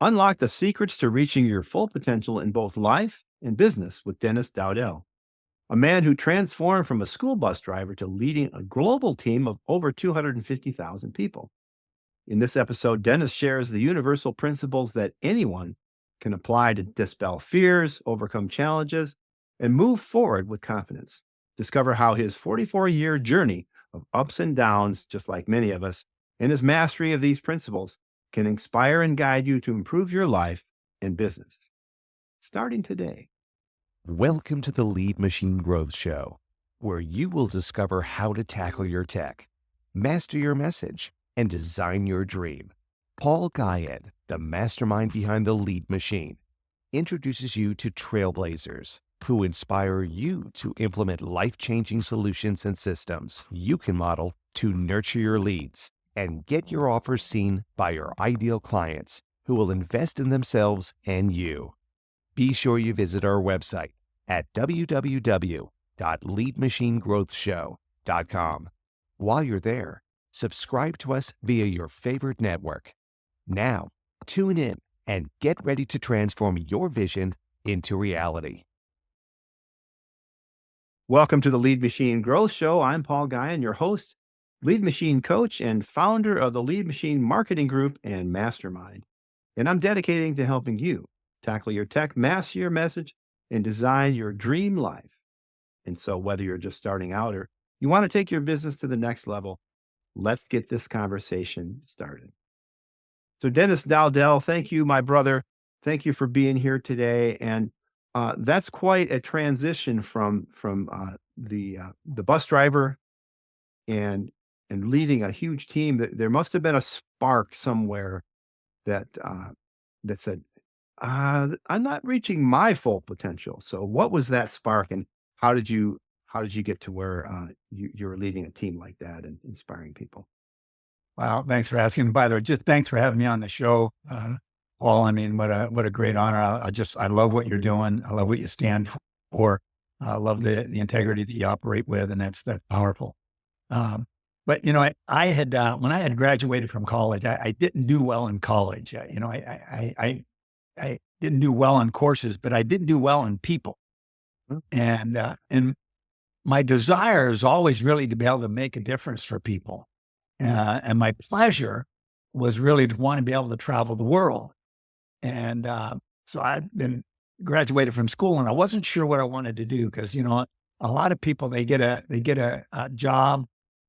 Unlock the secrets to reaching your full potential in both life and business with Dennis Dowdell, a man who transformed from a school bus driver to leading a global team of over 250,000 people. In this episode, Dennis shares the universal principles that anyone can apply to dispel fears, overcome challenges, and move forward with confidence. Discover how his 44-year journey of ups and downs, just like many of us, and his mastery of these principles can inspire and guide you to improve your life and business. Starting today. Welcome to the Lead Machine Growth Show, where you will discover how to tackle your tech, master your message, and design your dream. Paul Guyan, the mastermind behind the Lead Machine, introduces you to trailblazers who inspire you to implement life-changing solutions and systems you can model to nurture your leads and get your offers seen by your ideal clients who will invest in themselves and you. Be sure you visit our website at www.leadmachinegrowthshow.com. While you're there, subscribe to us via your favorite network. Now, tune in and get ready to transform your vision into reality. Welcome to the Lead Machine Growth Show. I'm Paul Guyan, your host, Lead Machine coach, and founder of the Lead Machine Marketing Group and Mastermind. And I'm dedicating to helping you tackle your tech, master your message, and design your dream life. And so whether you're just starting out or you want to take your business to the next level, let's get this conversation started. So Dennis Dowdell, thank you, my brother. Thank you for being here today. And that's quite a transition from the bus driver and leading a huge team. There must have been a spark somewhere that said, I'm not reaching my full potential. So what was that spark, and how did you get to where you were leading a team like that and inspiring people? Wow, thanks for asking. By the way, just thanks for having me on the show, Paul. I mean, what a great honor. I love what you're doing. I love what you stand for. I love the integrity that you operate with, and that's powerful. But you know, I had when I had graduated from college, I didn't do well in college. I didn't do well on courses, but I didn't do well in people. And my desire is always really to be able to make a difference for people. And my pleasure was really to want to be able to travel the world. And so I'd been graduated from school, and I wasn't sure what I wanted to do because, you know, a lot of people, they get a job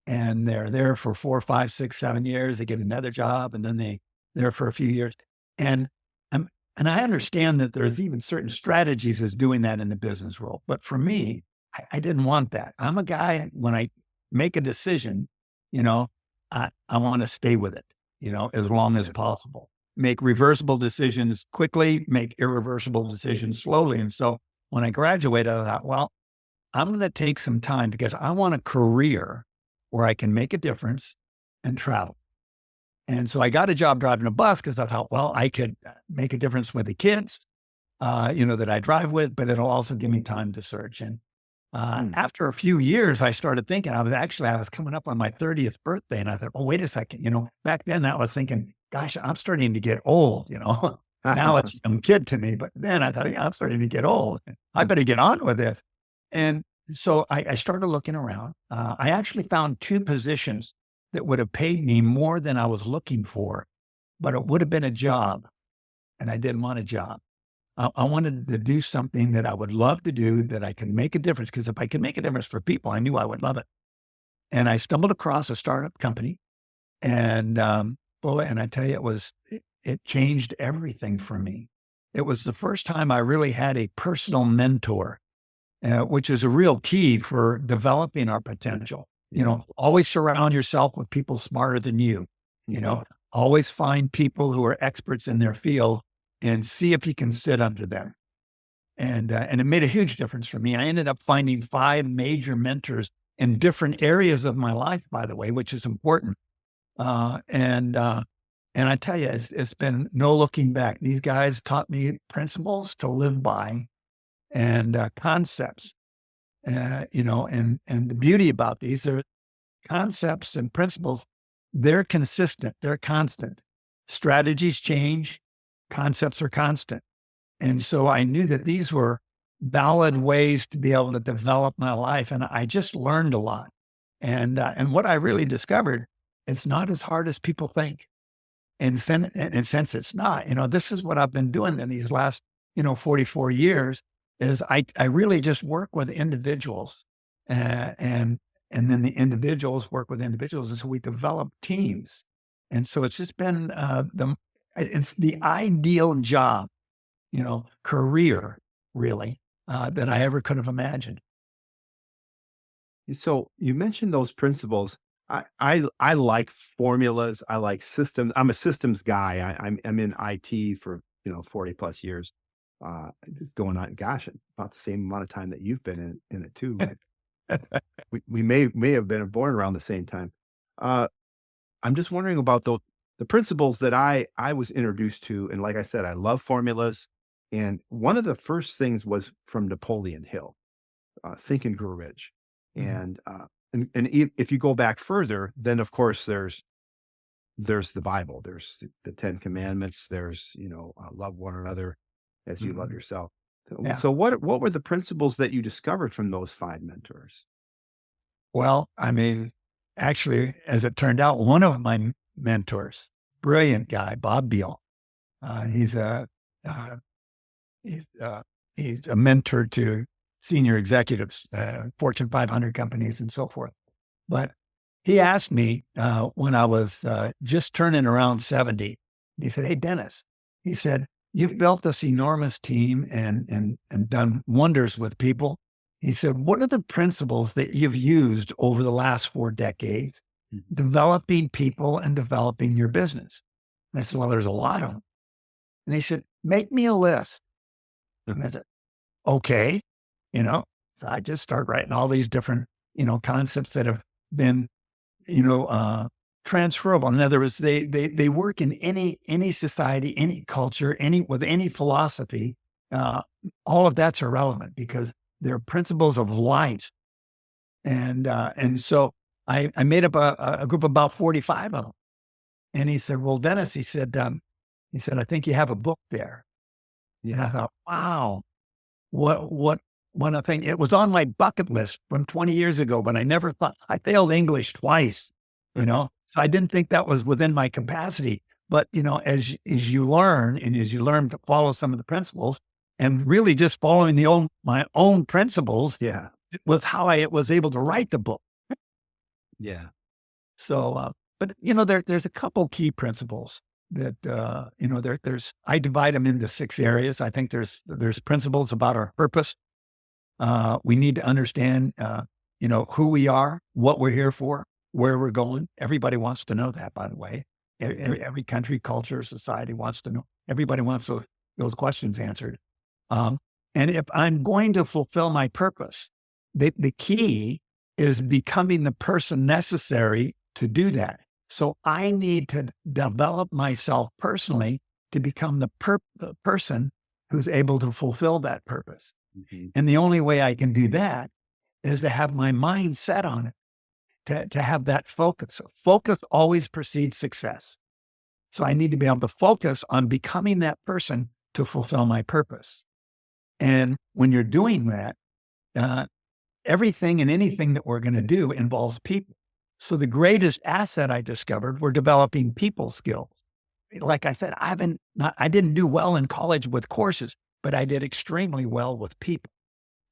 and they're there for 4, 5, 6, 7 years. They get another job and then they're there for a few years. And I understand that there's even certain strategies as doing that in the business world. But for me, I didn't want that. I'm a guy, when I make a decision, you know, I want to stay with it, you know, as long as possible. Make reversible decisions quickly, make irreversible decisions slowly. And so when I graduated, I thought, well, I'm going to take some time because I want a career where I can make a difference and travel. And so I got a job driving a bus because I thought, well, I could make a difference with the kids, you know, that I drive with, but it'll also give me time to search. And after a few years, I started thinking, I was coming up on my 30th birthday, and I thought, oh, wait a second. You know, back then I was thinking, gosh, I'm starting to get old, you know. Now it's a young kid to me, but then I thought, yeah, I'm starting to get old. I better get on with this. And so I started looking around. I actually found 2 positions that would have paid me more than I was looking for, but it would have been a job, and I didn't want a job. I wanted to do something that I would love to do, that I can make a difference, because if I could make a difference for people, I knew I would love it. And I stumbled across a startup company, and boy, and I tell you, it changed everything for me. It was the first time I really had a personal mentor, which is a real key for developing our potential. You know, always surround yourself with people smarter than you. You know, always find people who are experts in their field and see if you can sit under them. And it made a huge difference for me. I ended up finding 5 major mentors in different areas of my life, by the way, which is important. And I tell you, it's been no looking back. These guys taught me principles to live by and concepts. You know, and the beauty about these are concepts and principles. They're consistent. They're constant. Strategies change, concepts are constant. And so I knew that these were valid ways to be able to develop my life. And I just learned a lot. And what I really discovered, it's not as hard as people think. And since it's not, this is what I've been doing in these last, 44 years is I really just work with individuals, and then the individuals work with individuals. And so we develop teams. And so it's just been, it's the ideal job, career really, that I ever could have imagined. So you mentioned those principles. I like formulas. I like systems. I'm a systems guy. I'm in IT for 40 plus years. It's going on, gosh, about the same amount of time that you've been in it too. We may have been born around the same time. Uh, I'm just wondering about the principles that I was introduced to, and like I said, I love formulas. And one of the first things was from Napoleon Hill, Think and Grow Rich. Mhm. And if you go back further, then of course there's the Bible, there's the Ten Commandments, there's love one another as you love Mhm. yourself. Yeah. So what were the principles that you discovered from those five mentors? Well, I mean, actually, as it turned out, one of my mentors, brilliant guy, Bob Beal, he's a uh, he's he's a mentor to senior executives, Fortune 500 companies, and so forth. But he asked me when I was just turning around 70. He said, "Hey, Dennis," he said, "you've built this enormous team and done wonders with people." He said, "What are the principles that you've used over the last 4 decades, Mhm. developing people and developing your business?" And I said, "Well, there's a lot of them." And he said, "Make me a list." And I said, "Okay," you know. So I just start writing all these different, concepts that have been you know, uh, transferable. In other words, they work in any society, any culture, with any philosophy. Uh, all of that's irrelevant because they're principles of life. And so I made up a group of about 45 of them. And he said, "Well, Dennis," he said, "I think you have a book there." And I Yeah. thought, wow, what a thing. It was on my bucket list from 20 years ago, but I never thought I failed English twice, so I didn't think that was within my capacity. But, as you learn and as you learn to follow some of the principles and really just following my own principles, Yeah. it was how I was able to write the book. Yeah. So, but there's a couple key principles that I divide them into 6 areas. I think there's principles about our purpose. We need to understand, who we are, what we're here for, where we're going. Everybody wants to know that, by the way. Every country, culture, society wants to know. Everybody wants those questions answered. Um, and if I'm going to fulfill my purpose, the key is becoming the person necessary to do that. So I need to develop myself personally to become the person who's able to fulfill that purpose. Mhm. And the only way I can do that is to have my mind set on it, to have that focus. So focus always precedes success. So I need to be able to focus on becoming that person to fulfill my purpose. And when you're doing that, uh, everything and anything that we're going to do involves people. So the greatest asset I discovered were developing people skills. Like I said, I didn't do well in college with courses, but I did extremely well with people.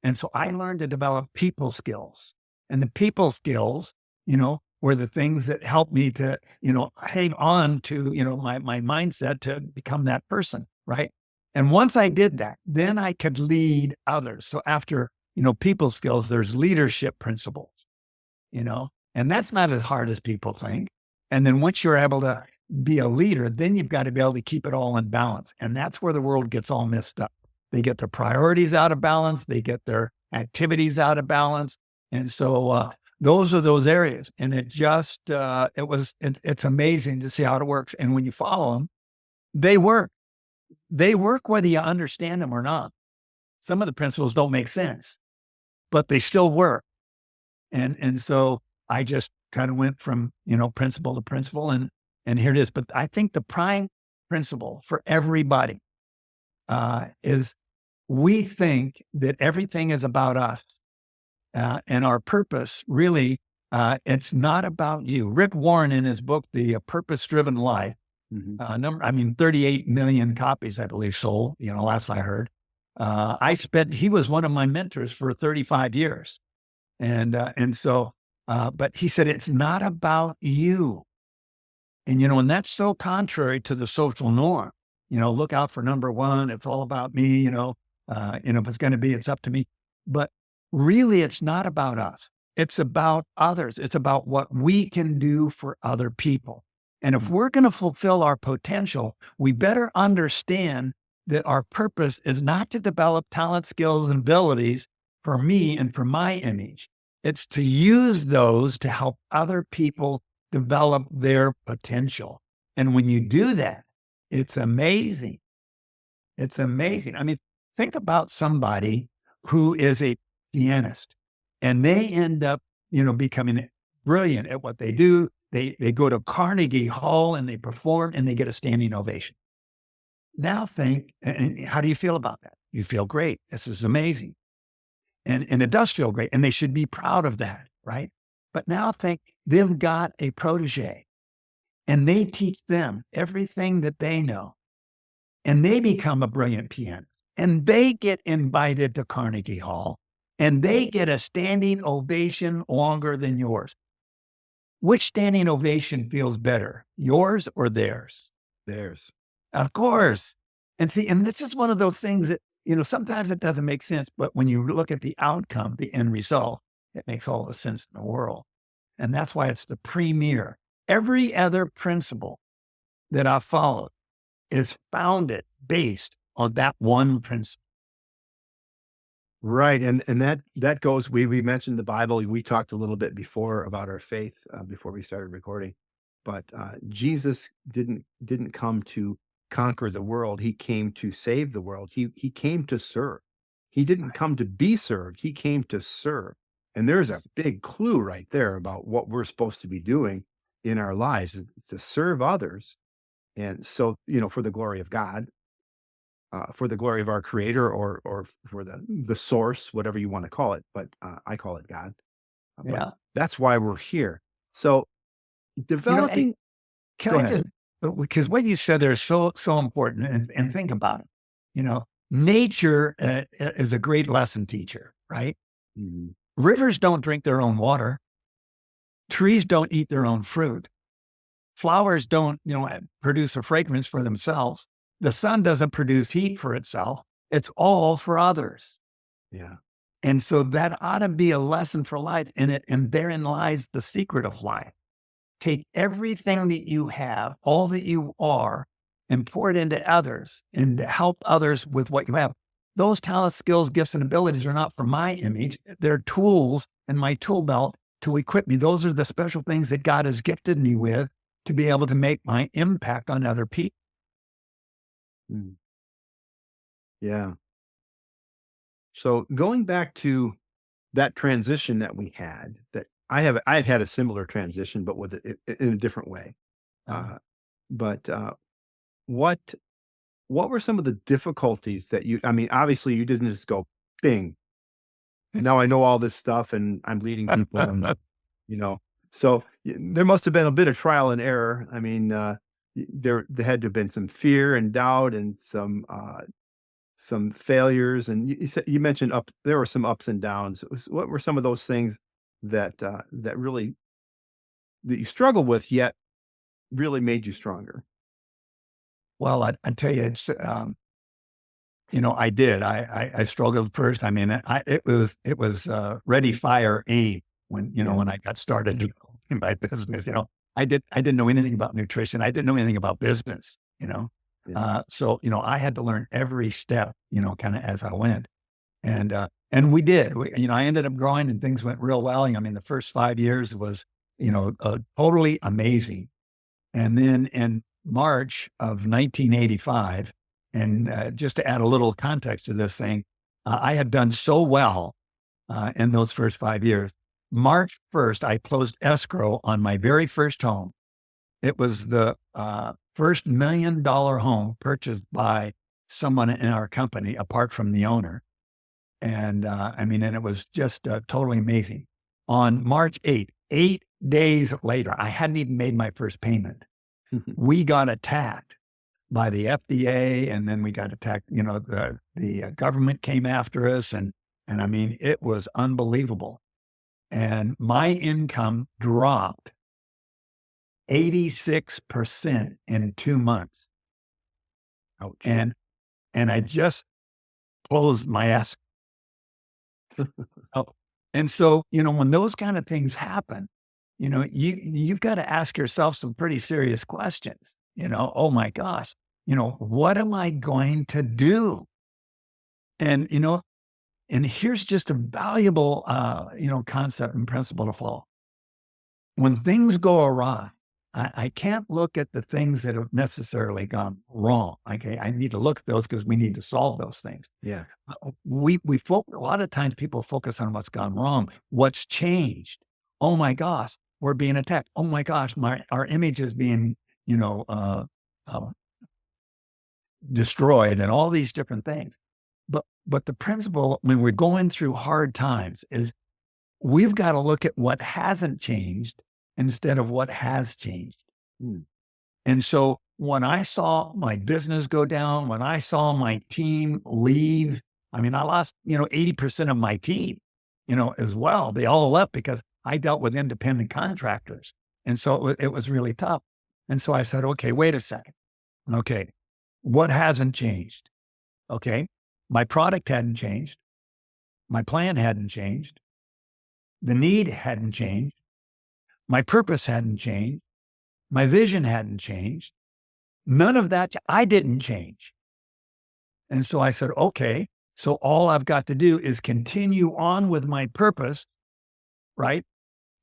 And so I learned to develop people skills. And the people skills, were the things that helped me to, hang on to, my mindset to become that person. Right. And once I did that, then I could lead others. So after, people skills, there's leadership principles, and that's not as hard as people think. And then once you're able to be a leader, then you've got to be able to keep it all in balance. And that's where the world gets all messed up. They get their priorities out of balance. They get their activities out of balance. And so those are those areas. And it's amazing to see how it works. And when you follow them, they work. They work whether you understand them or not. Some of the principles don't make sense, but they still work. And so I just kind of went from, principle to principle and here it is. But I think the prime principle for everybody is we think that everything is about us. And our purpose really, it's not about you. Rick Warren, in his book, The Purpose-Driven Life, Mhm. 38 million copies, I believe, sold, last I heard. He was one of my mentors for 35 years. But he said, it's not about you. And that's so contrary to the social norm. Look out for number one. It's all about me, if it's going to be, it's up to me. But really, it's not about us. It's about others. It's about what we can do for other people. And if we're going to fulfill our potential, we better understand that our purpose is not to develop talent, skills, and abilities for me and for my image. It's to use those to help other people develop their potential. And when you do that, it's amazing. It's amazing. I mean, think about somebody who is a pianist and they end up, becoming brilliant at what they do. They go to Carnegie Hall and they perform and they get a standing ovation. Now think, and how do you feel about that? You feel great. This is amazing. And it does feel great. And they should be proud of that, right? But now think they've got a protege and they teach them everything that they know. And they become a brilliant pianist. And they get invited to Carnegie Hall and they get a standing ovation longer than yours. Which standing ovation feels better, yours or theirs? Theirs. Of course. And this is one of those things that, sometimes it doesn't make sense, but when you look at the outcome, the end result, it makes all the sense in the world. And that's why it's the premier. Every other principle that I've followed is founded based on that one principle. Right, and that goes. We mentioned the Bible. We talked a little bit before about our faith before we started recording, but Jesus didn't come to conquer the world. He came to save the world. He came to serve. He didn't come to be served. He came to serve. And there's a big clue right there about what we're supposed to be doing in our lives, is to serve others, and so for the glory of God, for the glory of our creator, or for the source, whatever you want to call it, but I call it God. But Yeah. that's why we're here. So And developing can go I ahead. just, because what you said there is so, so important and think about it. Nature is a great lesson teacher, right? Mhm. Rivers don't drink their own water. Trees don't eat their own fruit. Flowers don't, produce a fragrance for themselves. The sun doesn't produce heat for itself. It's all for others. Yeah. And so that ought to be a lesson for life in it. And therein lies the secret of life. Take everything that you have, all that you are, and pour it into others and to help others with what you have. Those talents, skills, gifts, and abilities are not for my image. They're tools in my tool belt to equip me. Those are the special things that God has gifted me with to be able to make my impact on other people. Mm. Yeah. So going back to that transition that we had, that I've had a similar transition, but with it in a different way. Uh, Uh, but what what were some of the difficulties that I mean, obviously you didn't just go, bing, now I know all this stuff and I'm leading people and, you know, so there must have been a bit of trial and error. I mean, there had to have been some fear and doubt and some failures. And you mentioned there were some ups and downs. What were some of those things that really that you struggled with, yet really made you stronger? well, I tell you, it's, I did. I struggled first. I mean, it was ready, fire, aim when, Yeah. when I got started in my business. I didn't know anything about nutrition. I didn't know anything about business. Yeah. So, I had to learn every step, kind of as I went. And we did. I ended up growing and things went real well. I mean, the first 5 years was, totally amazing. And then in March of 1985, and just to add a little context to this thing, I had done so well in those first 5 years. March 1st, I closed escrow on my very first home. It was the first $1 million home purchased by someone in our company apart from the owner. And and it was just totally amazing. On March 8th, 8 days later, I hadn't even made my first payment. We got attacked by the FDA, and then we got attacked. The government came after us, and it was unbelievable. And my income dropped 86% in 2 months. Ouch. And I just closed my ass. Oh, and so, when those kind of things happen, you've got to ask yourself some pretty serious questions. Oh my gosh, what am I going to do? And, and here's just a valuable, concept and principle to follow. When things go awry, I can't look at the things that have necessarily gone wrong. Okay. I need to look at those because we need to solve those things. Yeah. A lot of times people focus on what's gone wrong, what's changed. Oh my gosh, we're being attacked. Oh my gosh, our image is being, uh, destroyed, and all these different things. But the principle when we're going through hard times is we've got to look at what hasn't changed instead of what has changed. Hmm. And so when I saw my business go down, when I saw my team leave, I lost, 80% of my team, as well. They all left because I dealt with independent contractors. And so it was really tough. And so I said, okay, wait a second. Okay. What hasn't changed? Okay. My product hadn't changed. My plan hadn't changed. The need hadn't changed. My purpose hadn't changed. My vision hadn't changed. None of that. I didn't change. And so I said, okay, so all I've got to do is continue on with my purpose, right?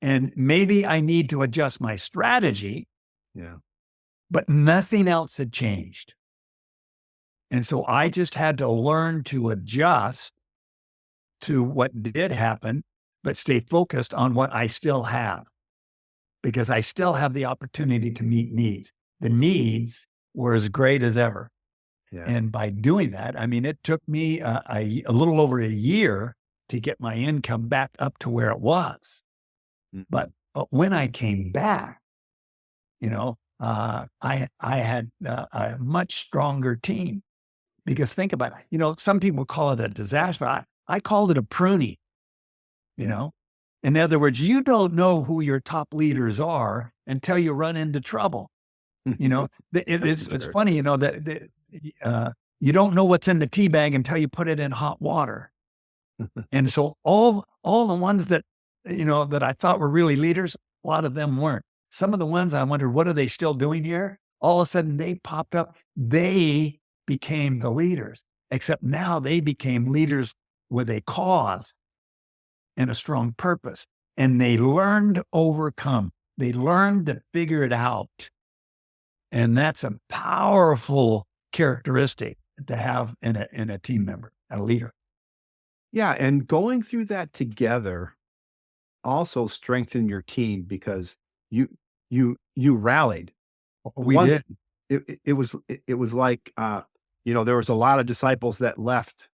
And maybe I need to adjust my strategy. Yeah. But nothing else had changed. And so I just had to learn to adjust to what did happen, but stay focused on what I still have, because I still have the opportunity to meet needs. The needs were as great as ever. Yeah. And by doing that, it took me a little over a year to get my income back up to where it was. Mhm. But when I came back, I had a much stronger team. Because think about it, some people call it a disaster. I called it a pruning, In other words, you don't know who your top leaders are until you run into trouble. It's Sure. funny, that you don't know what's in the tea bag until you put it in hot water. And so all the ones that, that I thought were really leaders, a lot of them weren't. Some of the ones I wondered, what are they still doing here? All of a sudden they popped up. They became the leaders, except now they became leaders with a cause and a strong purpose. And they learned to overcome. They learned to figure it out. And that's a powerful characteristic to have in a team member, a leader. Yeah. And going through that together also strengthened your team because you rallied. We Once did. it was like, there was a lot of disciples that left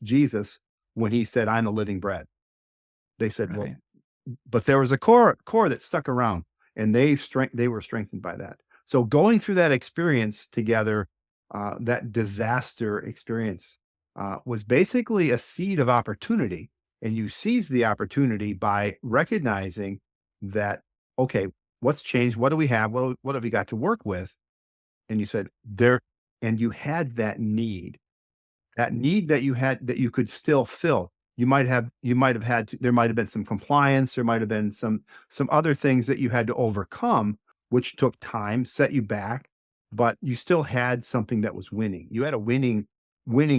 Jesus when he said, "I'm the living bread." They said, "Well," Right. but there was a core that stuck around, and they were strengthened by that. So going through that experience together, that disaster experience, was basically a seed of opportunity, and you seized the opportunity by recognizing that, okay, what's changed? What do we have? What have we got to work with? And you said there, and you had that need that you had that you could still fill. You might have had to, there might have been some compliance, there might have been some other things that you had to overcome, which took time, set you back, but you still had something that was winning. You had a winning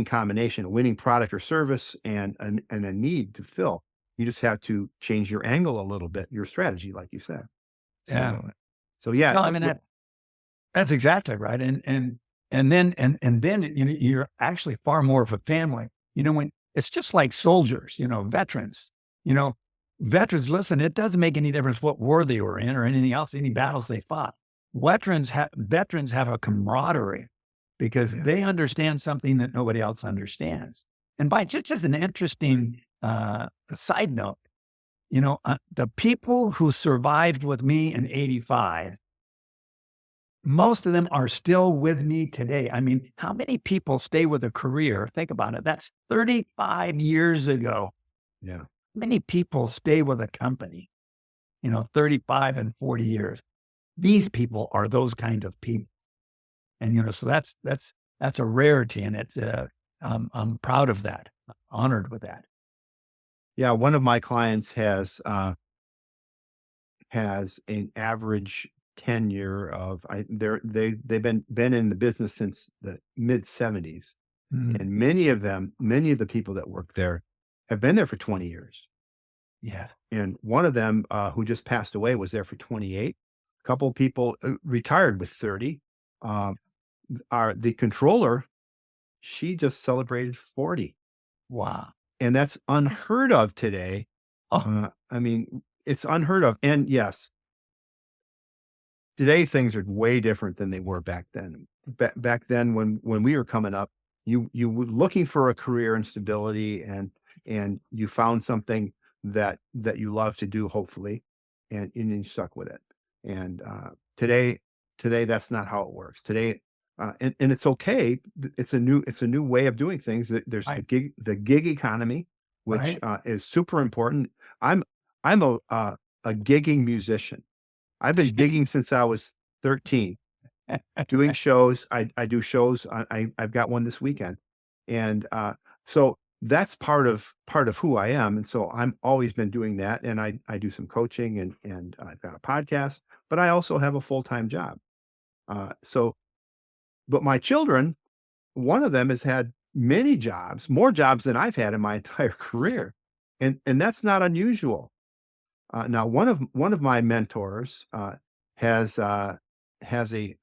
combination, a winning product or service, and a need to fill. You just have to change your angle a little bit, your strategy, like you said. Yeah. So yeah, No, that's exactly right. And then you're actually far more of a family. When it's just like soldiers, veterans. You know, Veterans, listen, it doesn't make any difference what war they were in or anything else, any battles they fought. veterans have a camaraderie because Yeah. they understand something that nobody else understands. And by just as an interesting side note, the people who survived with me in '85, most of them are still with me today. I mean, how many people stay with a career? Think about it. That's 35 years ago. Yeah. Many people stay with a company, 35 and 40 years. These people are those kind of people. And, so that's a rarity. And I'm proud of that, honored with that. Yeah. One of my clients has an average tenure of they've been in the business since the mid '70s, Mm, and many of the people that work there have been there for 20 years. yeah, And one of them, who just passed away, was there for 28. A couple of people retired with 30. Uh, the controller, she just celebrated 40, wow. and that's unheard of today. Oh, I mean, it's unheard of. And yes, today things are way different than they were back then. Back then when we were coming up, you were looking for a career and stability, and you found something that you love to do, hopefully, and you stuck with it. And today today that's not how it works. Today, and it's okay. It's a new way of doing things. There's right, the gig economy, which right. is super important. I'm I'm a gigging musician. I've been gigging since I was 13, doing shows. I do shows. I've got one this weekend, and so that's part of who I am. And so I'm always been doing that. And I do some coaching, and I've got a podcast, but I also have a full time job. So, but my children, one of them has had many jobs, more jobs than I've had in my entire career, and that's not unusual. Now, one of my mentors has has a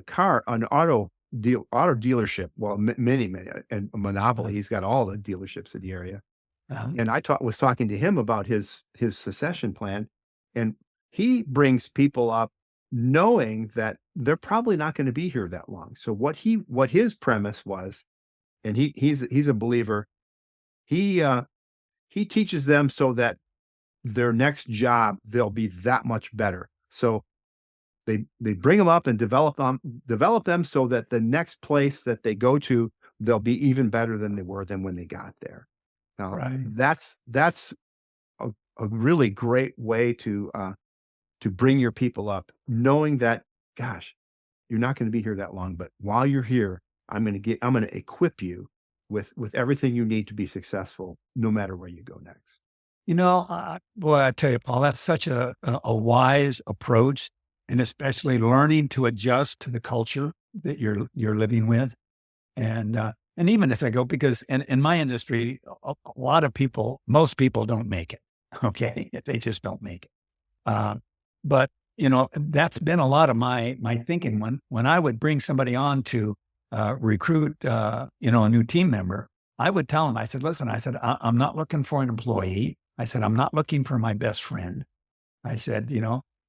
car, an auto dealership. Well, many, and a monopoly. He's got all the dealerships in the area. Uh, And was talking to him about his succession plan, and he brings people up knowing that they're probably not going to be here that long. So what his premise was, and he's a believer. He he teaches them so that their next job, they'll be that much better. So they bring them up and develop them so that the next place that they go to, they'll be even better than they were than when they got there. Now, right. that's a really great way to bring your people up, knowing that, gosh, you're not going to be here that long, but while you're here, I'm going to equip you with everything you need to be successful, no matter where you go next. Boy, I tell you, Paul, that's such a wise approach, and especially learning to adjust to the culture that you're living with. And even if I go, because in my industry, a lot of people, most people don't make it. Okay. They just don't make it. But that's been a lot of my thinking when I would bring somebody on to recruit, a new team member. I would tell them, I said, listen, I said, I'm not looking for an employee. I said, I'm not looking for my best friend. I said,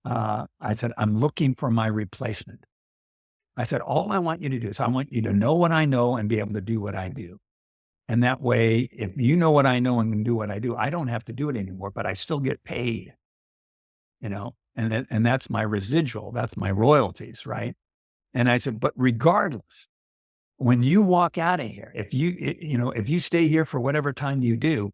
I said, I'm looking for my replacement. I said, all I want you to do is I want you to know what I know and be able to do what I do. And that way, if you know what I know and can do what I do, I don't have to do it anymore, but I still get paid, and that's my residual. That's my royalties. Right. And I said, but regardless, when you walk out of here, if you stay here for whatever time you do,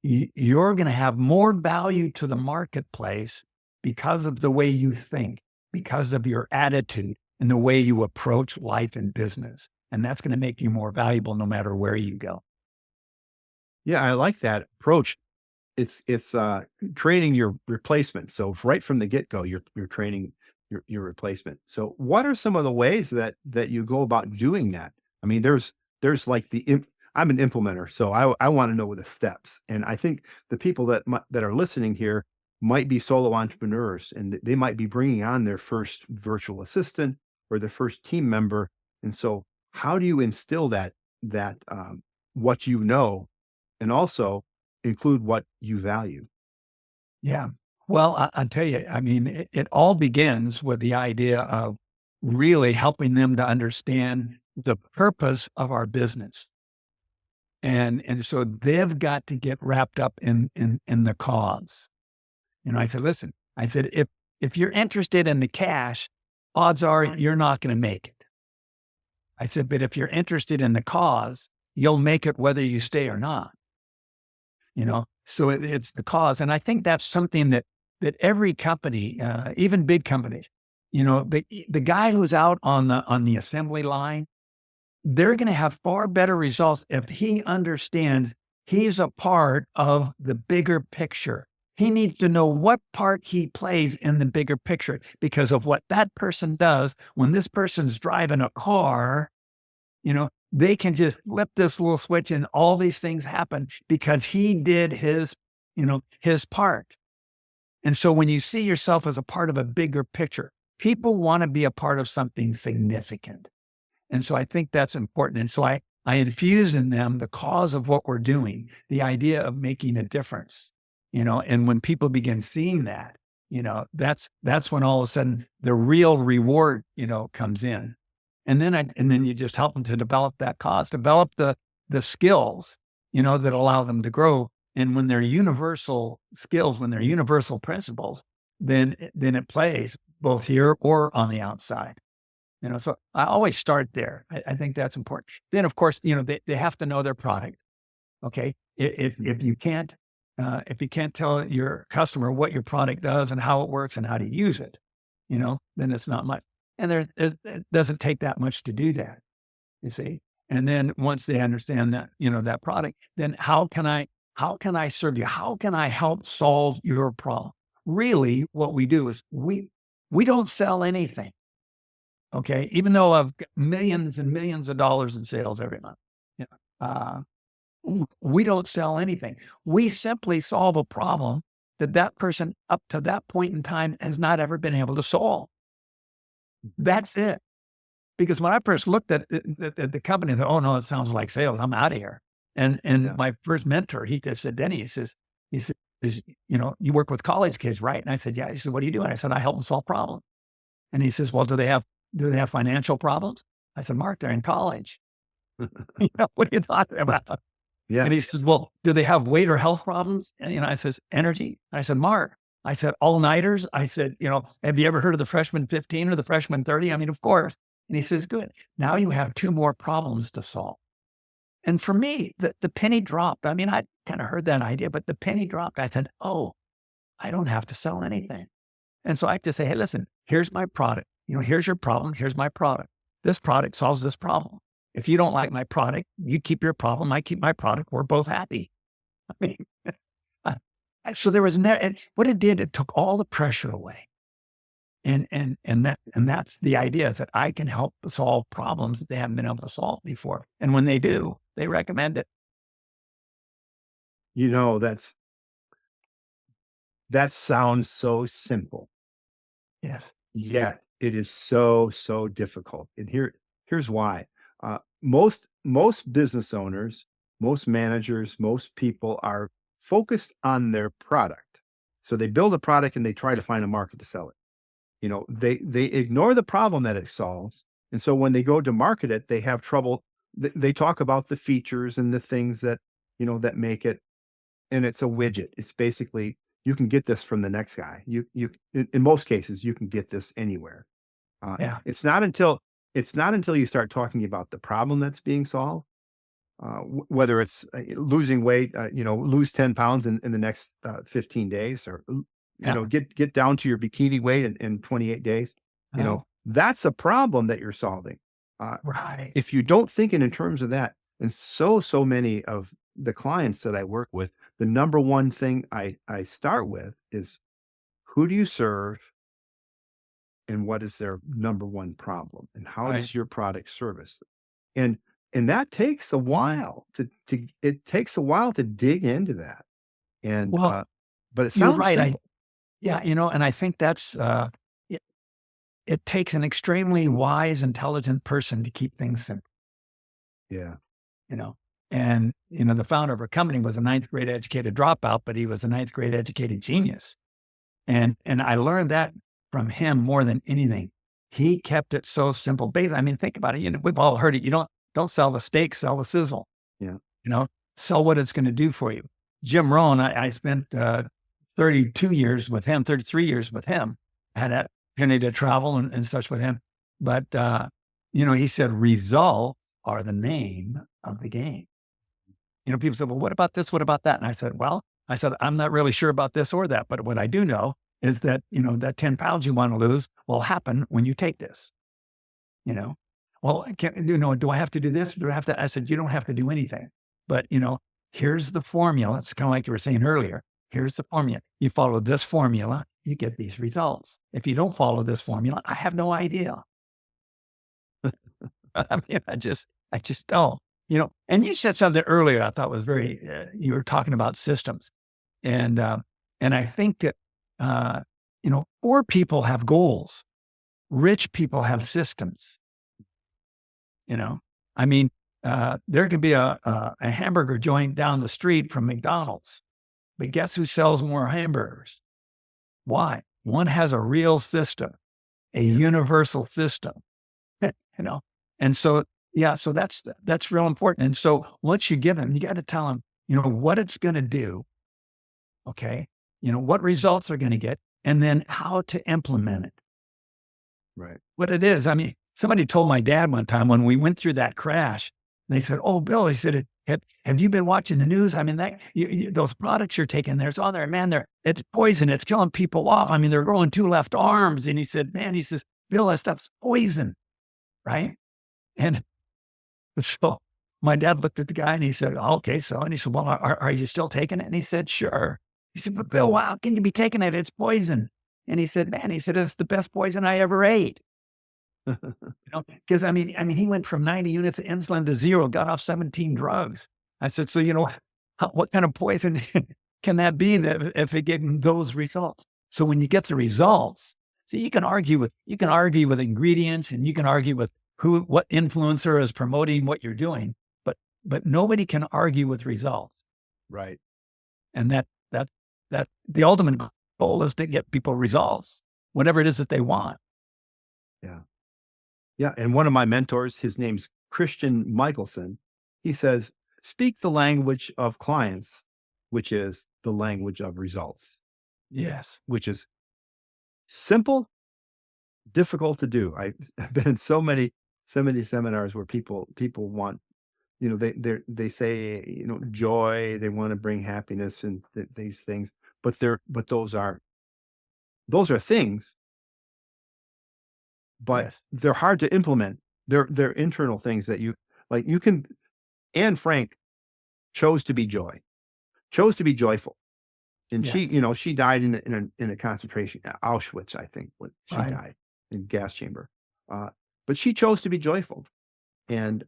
you're going to have more value to the marketplace because of the way you think, because of your attitude and the way you approach life and business. And that's going to make you more valuable no matter where you go. Yeah, I like that approach. It's training your replacement. So right from the get-go, you're training your replacement. So what are some of the ways that you go about doing that? I mean, there's like I'm an implementer, so I want to know the steps. And I think the people that are listening here might be solo entrepreneurs, and they might be bringing on their first virtual assistant or their first team member. And so how do you instill that what you know, and also include what you value? Yeah. Well, I tell you, I mean, it all begins with the idea of really helping them to understand the purpose of our business. And so they've got to get wrapped up in the cause. I said, listen, I said, if you're interested in the cash, odds are you're not going to make it. I said, but if you're interested in the cause, you'll make it whether you stay or not. So it's the cause. And I think that's something that every company, even big companies, the guy who's out on the assembly line, they're going to have far better results if he understands he's a part of the bigger picture. He needs to know what part he plays in the bigger picture because of what that person does. When this person's driving a car, they can just flip this little switch and all these things happen because he did his part. And so when you see yourself as a part of a bigger picture, people want to be a part of something significant. And so I think that's important. And so I infuse in them the cause of what we're doing, the idea of making a difference, and when people begin seeing that, that's when all of a sudden the real reward, comes in. And then you just help them to develop that cause, develop the skills, that allow them to grow. And when they're universal skills, when they're universal principles, then it plays both here or on the outside. So I always start there. I think that's important. Then, of course, they have to know their product. Okay, if you can't tell your customer what your product does and how it works and how to use it, then it's not much. And it doesn't take that much to do that. You see. And then once they understand that that product, then how can I serve you? How can I help solve your problem? Really, what we do is we don't sell anything. Okay. Even though I've got millions and millions of dollars in sales every month, we don't sell anything. We simply solve a problem that person up to that point in time has not ever been able to solve. That's it. Because when I first looked at the company, I thought, oh no, it sounds like sales. I'm out of here. And my first mentor, he just said, Denny, he says, you work with college kids, right? And I said, yeah. He said, what do you do? And I said, I help them solve problems. And he says, well, do they have financial problems? I said, Mark, they're in college. What are you talking about? Yeah. And he says, well, do they have weight or health problems? And, I says, energy. And I said, Mark, I said, all-nighters. I said, have you ever heard of the freshman 15 or the freshman 30? I mean, of course. And he says, good. Now you have two more problems to solve. And for me, the penny dropped. I mean, I kind of heard that idea, but the penny dropped. I said, oh, I don't have to sell anything. And so I just say, hey, listen, here's my product. Here's your problem. Here's my product. This product solves this problem. If you don't like my product, you keep your problem. I keep my product. We're both happy. I mean, so there was and what it did, it took all the pressure away. And that's the idea, is that I can help solve problems that they haven't been able to solve before. And when they do, they recommend it. That sounds so simple. Yes. Yet it is so, so difficult. And here's why. Most business owners, most managers, most people are focused on their product. So they build a product and they try to find a market to sell it. They ignore the problem that it solves. And so when they go to market it, they have trouble. They talk about the features and the things that, that make it, and it's a widget. It's basically, you can get this from the next guy. In most cases, you can get this anywhere. Yeah. It's not until you start talking about the problem that's being solved, whether it's losing weight, lose 10 pounds in the next 15 days, or get down to your bikini weight in 28 days. That's a problem that you're solving. Right. If you don't think in terms of that, and so many of the clients that I work with, the number one thing I start with is, who do you serve, and what is their number one problem, and how does your product service? And that takes a while to dig into that. And Well, but it you're sounds right. simple. And I think that's it takes an extremely wise, intelligent person to keep things simple. Yeah. And the founder of our company was a ninth grade educated dropout, but he was a ninth grade educated genius. And I learned that from him more than anything. he kept it so simple. Basically, I mean, think about it. We've all heard it. You don't sell the steak, sell the sizzle. Yeah. Sell what it's going to do for you. Jim Rohn, I spent 32 years with him, 33 years with him. I had that opportunity to travel and such with him. But, he said, results are the name of the game. People said, well, what about this? What about that? And I said, I'm not really sure about this or that. But what I do know is that, that 10 pounds you want to lose will happen when you take this. Well, do I have to do this? Do I have to? I said, you don't have to do anything. But, here's the formula. It's kind of like you were saying earlier. Here's the formula. You follow this formula, you get these results. If you don't follow this formula, I have no idea. I just don't, and you said something earlier I thought was very, you were talking about systems. And I think that, poor people have goals. Rich people have systems. I mean, there could be a hamburger joint down the street from McDonald's, but guess who sells more hamburgers? Why? One has a real system, a universal system, and so, so that's real important. And so once you give them, you got to tell them, what it's going to do. Okay. What results they're going to get, and then how to implement it. Right. What it is. I mean, somebody told my dad one time when we went through that crash, they said, "Oh, Bill," he said, have you been watching the news? I mean, those products you're taking, there's on there, man, it's poison. It's killing people off. I mean, they're growing 2 left arms. And he said, man, he says, Bill, that stuff's poison. Right. And so my dad looked at the guy and he said, okay, so, and he said, well, are you still taking it? And he said, sure. He said, but Bill, how can you be taking it? It's poison. And he said, man, it's the best poison I ever ate. Because I mean, he went from 90 units of insulin to 0, got off 17 drugs. I said, so, what kind of poison can that be if it gave him those results? So when you get the results, see, you can argue with ingredients, and you can argue with what influencer is promoting what you're doing, but nobody can argue with results. Right. And that the ultimate goal is to get people results, whatever it is that they want. Yeah. Yeah. And one of my mentors, his name's Christian Michelson. He says, speak the language of clients, which is the language of results. Yes. Which is simple, difficult to do. I've been in so many seminars where people want, they say, joy, they want to bring happiness and these things, but those are things, but Yes. they're hard to implement. They're internal things that you can. Anne Frank chose to be joyful. And Yes. she died in a concentration, Auschwitz, I think, when she Right. died in gas chamber. But she chose to be joyful. And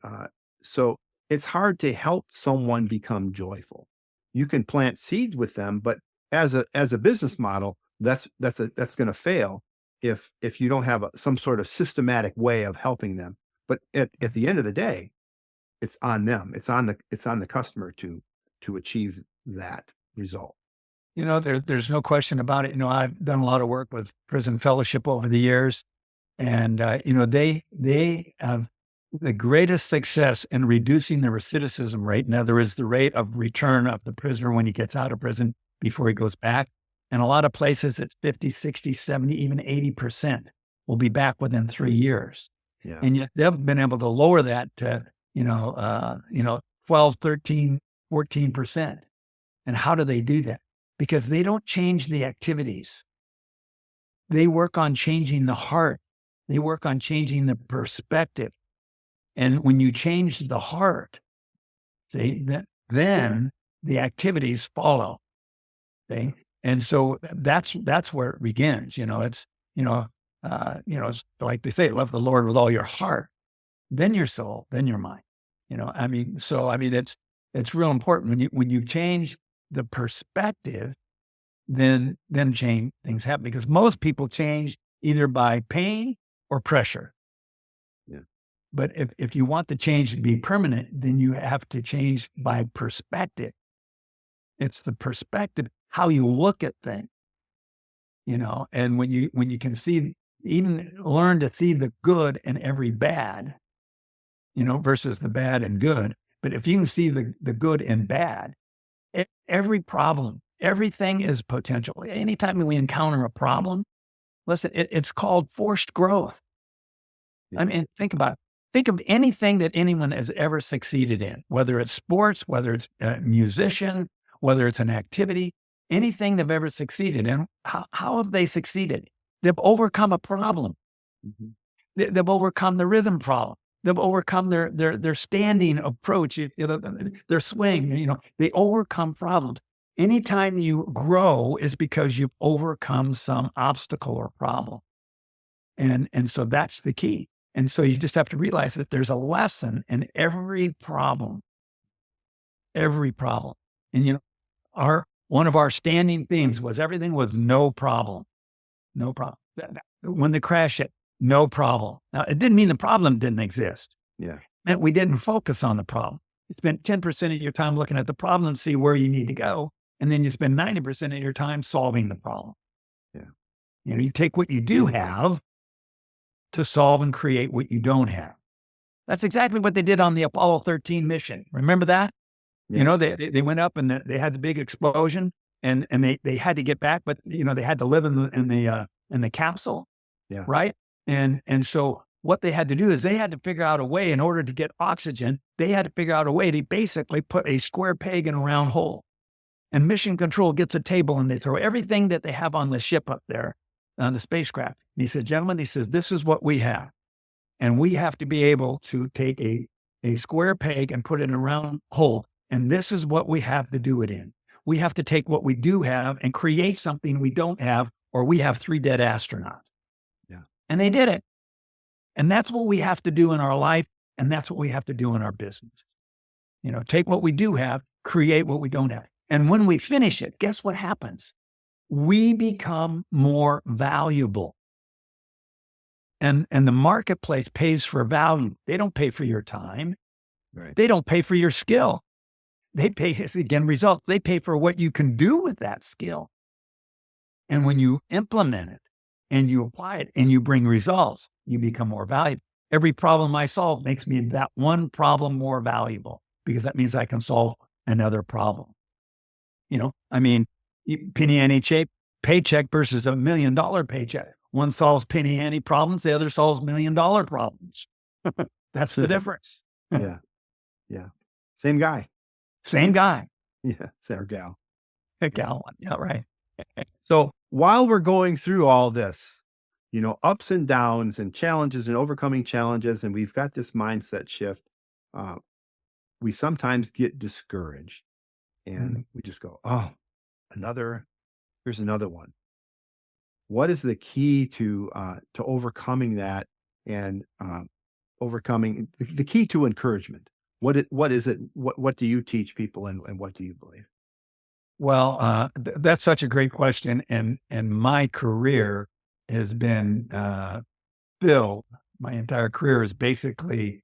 so it's hard to help someone become joyful. You can plant seeds with them, but as a business model, that's going to fail if you don't have some sort of systematic way of helping them. But at the end of the day, it's on them. It's on the customer to achieve that result. There's no question about it. I've done a lot of work with Prison Fellowship over the years, and they have the greatest success in reducing the recidivism rate. In other words, the rate of return of the prisoner when he gets out of prison before he goes back. And a lot of places it's 50, 60, 70, even 80% will be back within 3 years. Yeah. And yet they've been able to lower that to, 12, 13, 14%. And how do they do that? Because they don't change the activities. They work on changing the heart. They work on changing the perspective. And when you change the heart, then the activities follow. And so that's where it begins. It's like they say, love the Lord with all your heart, then your soul, then your mind. It's real important when you change the perspective, then change things happen, because most people change either by pain or pressure. Yeah. But if you want the change to be permanent, then you have to change by perspective. It's the perspective, how you look at things, and when you can see, even learn to see the good in every bad, versus the bad and good. But if you can see the good and bad, every problem, everything is potential. Anytime we encounter a problem, listen, it's called forced growth. I Yeah. mean, think about it. Think of anything that anyone has ever succeeded in, whether it's sports, whether it's a musician, whether it's an activity, anything they've ever succeeded in. How have they succeeded? They've overcome a problem. Mhm. They've overcome the rhythm problem. They've overcome their standing approach, their swing. They overcome problems. Anytime you grow is because you've overcome some obstacle or problem. And so that's the key. And so you just have to realize that there's a lesson in every problem, every problem. And one of our standing themes was everything was no problem, no problem. When the crash hit, no problem. Now it didn't mean the problem didn't exist. Yeah. It meant we didn't focus on the problem. You spent 10% of your time looking at the problem and see where you need to go. And then you spend 90% of your time solving the problem. Yeah. You take what you do have to solve and create what you don't have. That's exactly what they did on the Apollo 13 mission. Remember that? Yeah. They went up and they had the big explosion and they had to get back, but they had to live in the capsule, Yeah. right? And so what they had to do is they had to figure out a way in order to get oxygen. They had to figure out a way to basically put a square peg in a round hole. And mission control gets a table and they throw everything that they have on the ship up there on the spacecraft. And he said, gentlemen, this is what we have. And we have to be able to take a square peg and put it in a round hole. And this is what we have to do it in. We have to take what we do have and create something we don't have, or we have 3 dead astronauts. Yeah. And they did it. And that's what we have to do in our life. And that's what we have to do in our business. Take what we do have, create what we don't have. And when we finish it, guess what happens? We become more valuable. And the marketplace pays for value. They don't pay for your time. Right. They don't pay for your skill. They pay, again, results. They pay for what you can do with that skill. And when you implement it and you apply it and you bring results, you become more valuable. Every problem I solve makes me that one problem more valuable because that means I can solve another problem. Penny ante paycheck versus $1 million paycheck. One solves penny ante problems, the other solves $1 million problems. That's the difference. Yeah. Yeah. Same guy. Same guy. Yeah. Same gal. Gal. Yeah, right. So while we're going through all this, ups and downs and challenges and overcoming challenges, and we've got this mindset shift, we sometimes get discouraged and we just go, oh, here's another one. What is the key to overcoming that and overcoming the key to encouragement? What is it? What do you teach people and what do you believe? Well, that's such a great question. And my career has been filled. My entire career is basically,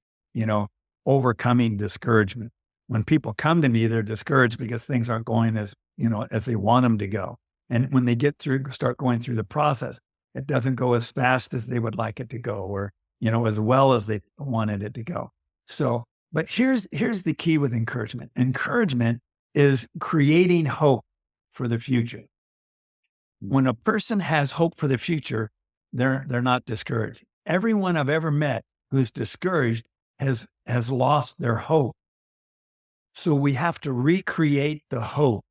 overcoming discouragement. When people come to me, they're discouraged because things aren't going as they want them to go. And when they start going through the process, it doesn't go as fast as they would like it to go, or as well as they wanted it to go. So, but here's the key with encouragement. Encouragement is creating hope for the future. When a person has hope for the future, they're not discouraged. Everyone I've ever met who's discouraged has lost their hope. So we have to recreate the hope.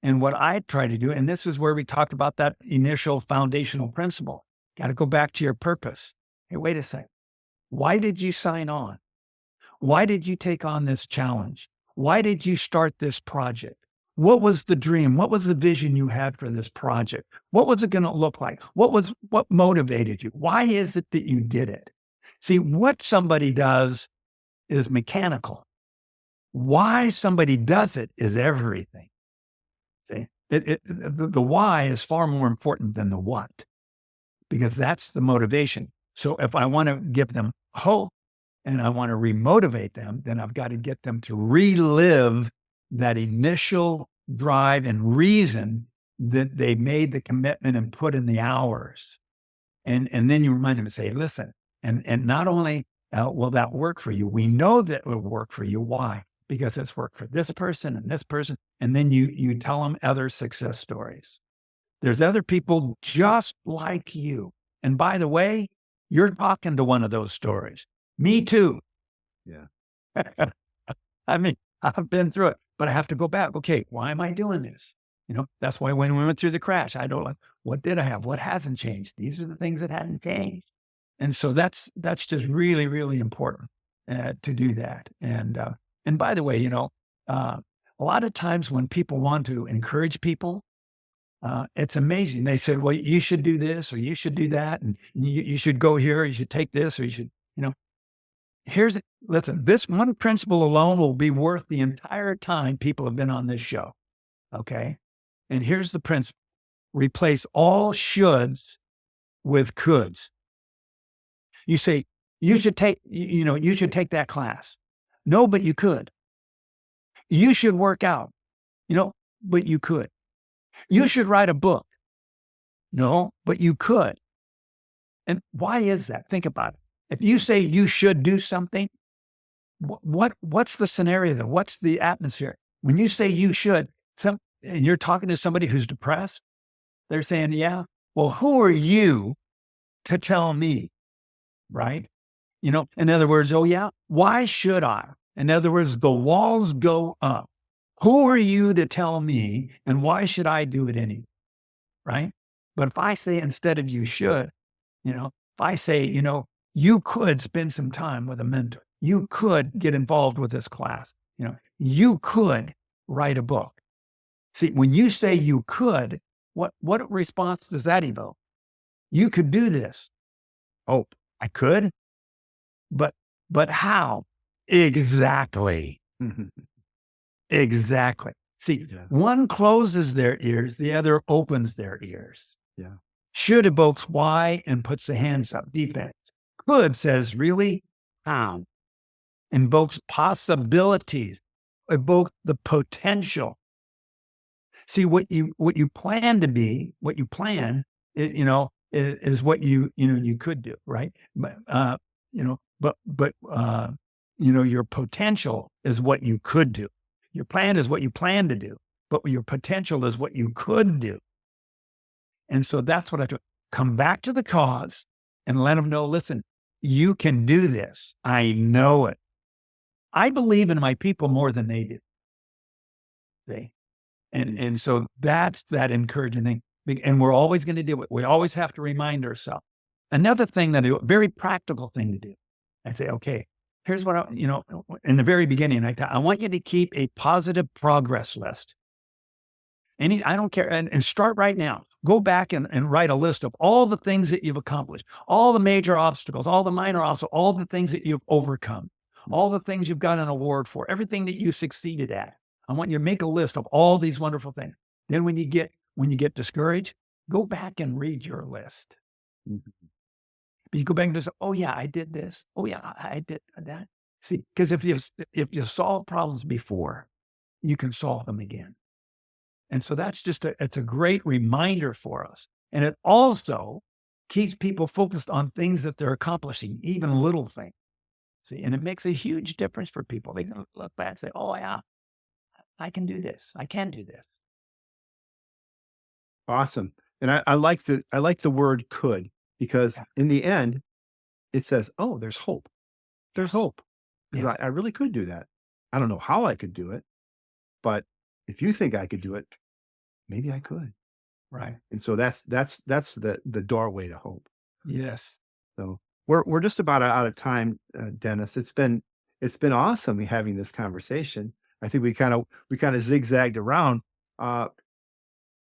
And what I try to do, and this is where we talked about that initial foundational principle, got to go back to your purpose. Hey, wait a second. Why did you sign on? Why did you take on this challenge? Why did you start this project? What was the dream? What was the vision you had for this project? What was it going to look like? What motivated you? Why is it that you did it? See, what somebody does is mechanical. Why somebody does it is everything. See, the why is far more important than the what, because that's the motivation. So if I want to give them hope and I want to remotivate them, then I've got to get them to relive that initial drive and reason that they made the commitment and put in the hours. And then you remind them and say, listen, and not only will that work for you, we know that it will work for you. Why? Because it's worked for this person and this person. And then you tell them other success stories. There's other people just like you. And by the way, you're talking to one of those stories. Me too. Yeah. I mean, I've been through it, but I have to go back. Okay, why am I doing this? That's why when we went through the crash, I don't like, what did I have? What hasn't changed? These are the things that hadn't changed. And so that's just really, really important to do that. And by the way, a lot of times when people want to encourage people, it's amazing. They said, well, you should do this or you should do that. And you should go here, or you should take this, or you should, listen, this one principle alone will be worth the entire time people have been on this show. Okay. And here's the principle: replace all shoulds with coulds. You say, you should take that class. No, but you could. You should work out, but you could. You should write a book. No, but you could. And why is that? Think about it. If you say you should do something, what's the scenario though? What's the atmosphere? When you say you should, and you're talking to somebody who's depressed, they're saying, yeah, well, who are you to tell me? Right? In other words, oh yeah, why should I? In other words, the walls go up. Who are you to tell me, and why should I do it anyway? Right? But if I say, instead of you should, if I say, you could spend some time with a mentor. You could get involved with this class. You could write a book. See, when you say you could, what response does that evoke? You could do this. Oh, I could? But how? Exactly. Exactly. See, Yeah. one closes their ears, the other opens their ears. Yeah. Should evokes why and puts the hands up, defense. Could says, really? How? Invokes possibilities, evoke the potential. See, what you plan to be, what you plan, is what you could do, right? But your potential is what you could do. Your plan is what you plan to do, but your potential is what you could do. And so that's what I do. Come back to the cause and let them know, listen, you can do this. I know it. I believe in my people more than they do. And so that's that encouraging thing. And we're always going to do it. We always have to remind ourselves. Another thing that a very practical thing to do. I say, okay, here's what in the very beginning, I want you to keep a positive progress list. I don't care. And start right now. Go back and write a list of all the things that you've accomplished, all the major obstacles, all the minor obstacles, all the things that you've overcome, all the things you've got an award for, everything that you succeeded at. I want you to make a list of all these wonderful things. Then when you get discouraged, go back and read your list. But you go back and just, oh yeah, I did this. Oh yeah, I did that. See, because if you solve problems before, you can solve them again. And so that's it's a great reminder for us. And it also keeps people focused on things that they're accomplishing, even little things. See, and it makes a huge difference for people. They can look back and say, oh yeah, I can do this. I can do this. Awesome. And I like the word could, because in the end, it says, oh, there's hope. There's hope. Because Yes. I really could do that. I don't know how I could do it, but if you think I could do it, maybe I could. Right. And so that's the doorway to hope. Yes. So we're just about out of time, Dennis. It's been awesome having this conversation. I think we kind of zigzagged around.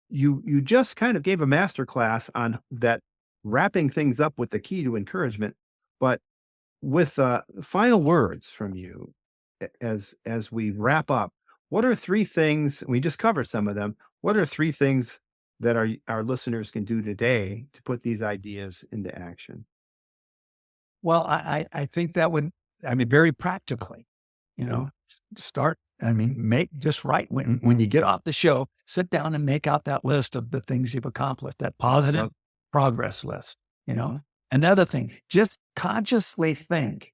You just kind of gave a master class on that, wrapping things up with the key to encouragement, but with final words from you as we wrap up. What are three things, we just covered some of them, what are three things that our listeners can do today to put these ideas into action? Well, I think that would, very practically, start, just write when you get off the show, sit down and make out that list of the things you've accomplished, that positive progress list. you know. Another thing, just consciously think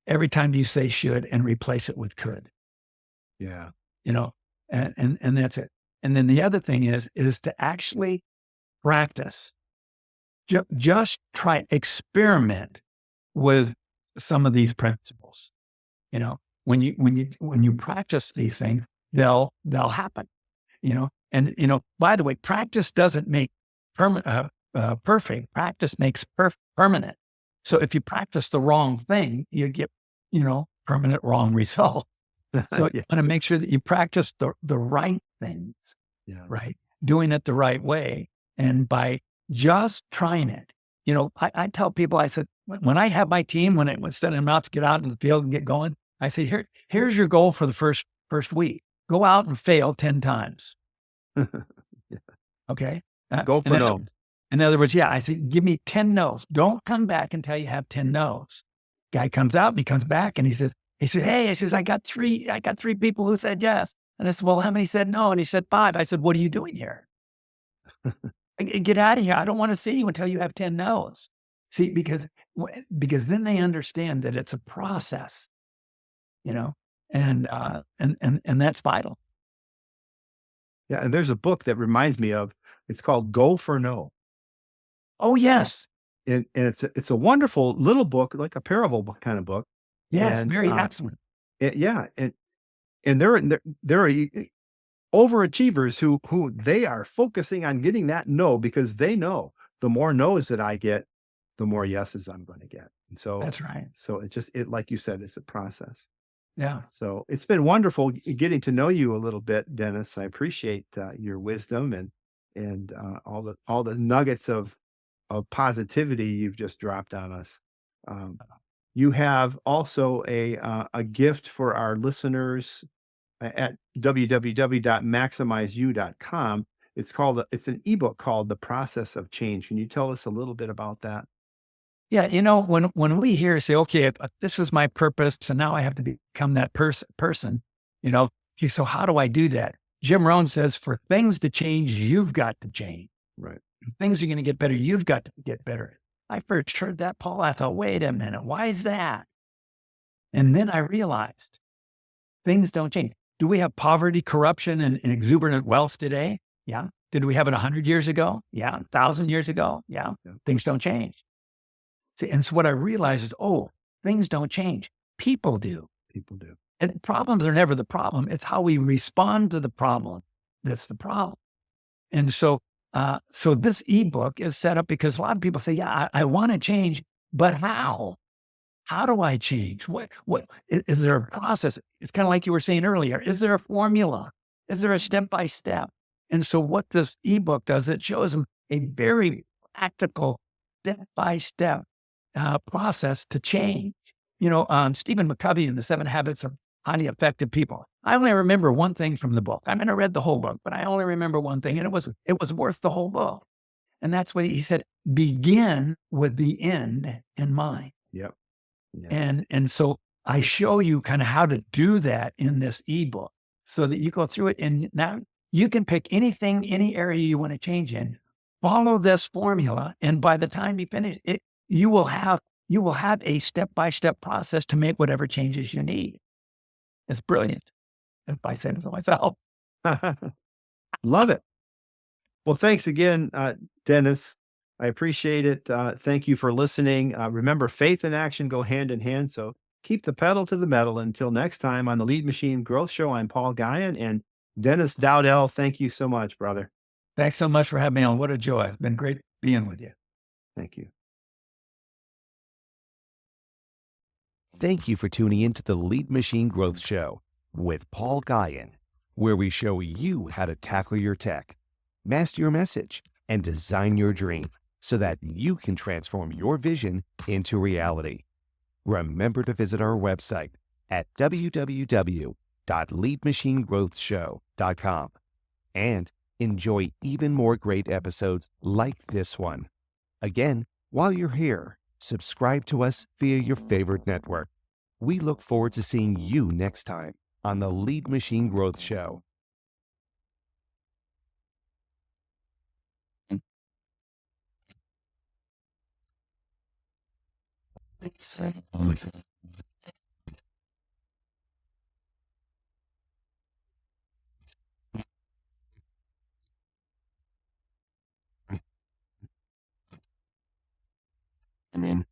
every time you say should and replace it with could, Yeah. you know, and that's it. And then the other thing is to actually practice. Just try experiment with some of these principles. You know, when you practice these things, they'll happen. You know, and by the way, practice doesn't make perfect. Practice makes permanent. So if you practice the wrong thing, you get permanent wrong result. So you Yeah. want to make sure that you practice the right things, Yeah. right? Doing it the right way. And by just trying it, I tell people, I said, when I have my team, when it was setting them out to get out in the field and get going, I say, here's your goal for the first week. Go out and fail 10 times. Yeah. Okay. Go for no. In other words, yeah, I say, give me 10 no's. Don't come back until you have 10 no's. Guy comes out and he comes back and he says, hey, I got three people who said yes. And I said, well, how many said no? And he said 5. I said, what are you doing here? Get out of here. I don't want to see you until you have 10 no's. See, because then they understand that it's a process, and that's vital. Yeah. And there's a book that reminds me of, it's called Go for No. Oh, yes. And it's a wonderful little book, like a parable book kind of book. Yes. And, Very excellent. yeah. And there are overachievers who they are focusing on getting that no, because they know the more no's that I get, the more yeses I'm going to get. And That's right. so like you said, it's a process. Yeah. So it's been wonderful getting to know you a little bit, Dennis. I appreciate your wisdom and all the nuggets of positivity you've just dropped on us. Um, you have also a gift for our listeners at www.maximizeyou.com. It's an ebook called The Process of Change. Can you tell us a little bit about that? Yeah, when we hear say, okay, if this is my purpose, so now I have to become that person, so how do I do that? Jim Rohn says, for things to change, you've got to change. Right. If things are going to get better, you've got to get better. I first heard that, Paul. I thought, wait a minute, why is that? And then I realized things don't change. Do we have poverty, corruption, and exuberant wealth today? Yeah. Did we have it 100 years ago? Yeah. 1,000 years ago? Yeah. Yeah. Things don't change. See, and so what I realized is, things don't change. People do. People do. And problems are never the problem. It's how we respond to the problem that's the problem. And so this ebook is set up because a lot of people say, yeah, I want to change, but how? How do I change? What is there a process? It's kind of like you were saying earlier. Is there a formula? Is there a step-by-step? And so what this ebook does, it shows them a very practical step-by-step process to change. Stephen McCovey in the 7 Habits of Highly Effective People. I only remember one thing from the book. I mean, I read the whole book, but I only remember one thing, and it was worth the whole book. And that's what he said: begin with the end in mind. Yep. Yeah. And so I show you kind of how to do that in this ebook, so that you go through it, and now you can pick anything, any area you want to change in. Follow this formula, and by the time you finish it, you will have a step-by-step process to make whatever changes you need. It's brilliant, if I say it to myself. Love it. Well, thanks again, Dennis. I appreciate it. Thank you for listening. Remember, faith and action go hand in hand. So keep the pedal to the metal. Until next time on the Lead Machine Growth Show, I'm Paul Guyan and Dennis Dowdell. Thank you so much, brother. Thanks so much for having me on. What a joy. It's been great being with you. Thank you. Thank you for tuning in to the Lead Machine Growth Show with Paul Guyan, where we show you how to tackle your tech, master your message, and design your dream so that you can transform your vision into reality. Remember to visit our website at www.leadmachinegrowthshow.com and enjoy even more great episodes like this one. Again, while you're here, subscribe to us via your favorite network. We look forward to seeing you next time on the Lead Machine Growth Show. I mean,